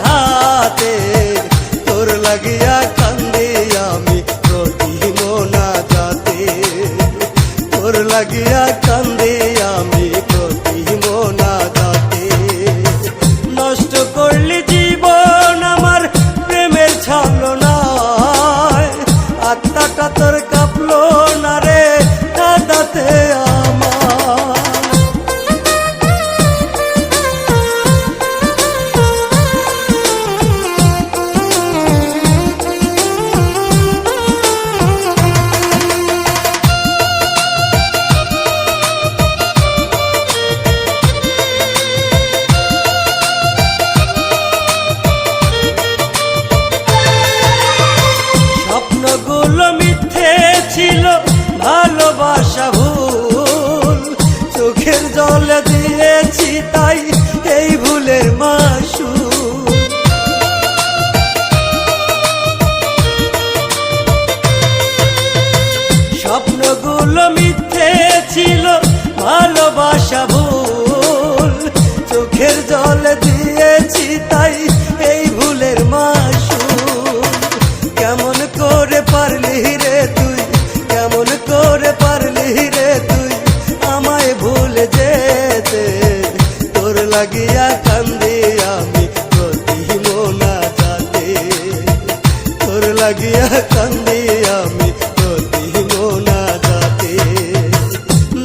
হাতে, তোর লাগিয়া কান্দি আমি প্রতি মোনাজাতে, তোর লাগিয়া কান্দি আমি প্রতি মোনাজাতে। নষ্ট করলি জীবন আমার প্রেমের ছলনায়, আত্মাটা তোর কাঁপলো না রে কাঁদাতে আমার। স্বপ্নগুলো মিথ্যে ছিল, ভালোবাসা ভুল, চোখের জলে দিয়েছি তাই এই ভুলের মাসুল। স্বপ্নগুলো মিথ্যে ছিল, ভালোবাসা ভুল, চোখের জলে দিয়েছি তাই এই ভুলের মাসুল। কেমন করে পারলি রে তুই, কেমন করে পারলি রে তুই আমায় ভুলে যেতে, তোর লাগিয়া কান্দি আমি প্রতি মোনাজাতে, তোর লাগিয়া কান্দি আমি প্রতি মোনাজাতে।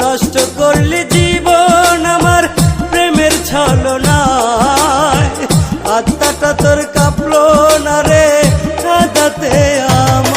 নষ্ট করলি জীবন আমার প্রেমের ছলনায়, আত্মাটা তোর কাঁপলো না রে কাঁদাতে আমার।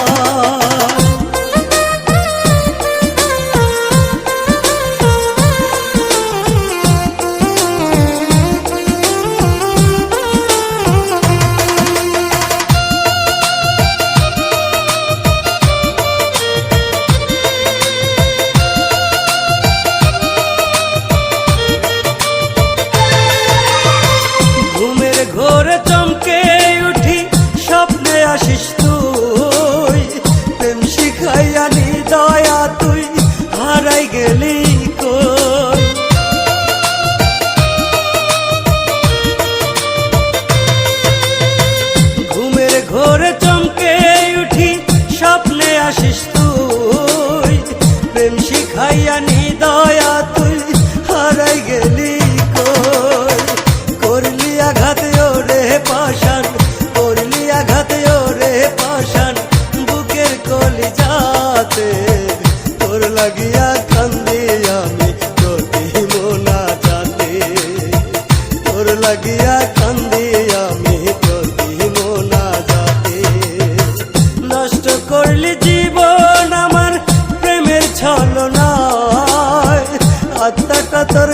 ঘুমের ঘোরে চমকে উঠি, স্বপ্নে আসিস তুই, প্রেম শিখাইয়া নি দয়া তুই হারাই গেলি কই। ঘুমের ঘোরে চমকে উঠি, স্বপ্নে আসিস তুই, প্রেম শিখাইয়া নি দয়া তুই হারাই গেলি কই। করলি আঘাতে ওরে পাষাণ, করলি আঘাতে ওরে পাষাণ বুকের কলিজাতে, তোর লাগিয়া কান্দি আমি প্রতি মোনাজাতে, তোর লাগিয়া কান্দি আমি প্রতি মোনাজাতে। নষ্ট করলি জীবন আমার প্রেমের ছলনায়, আত্মাটা তোর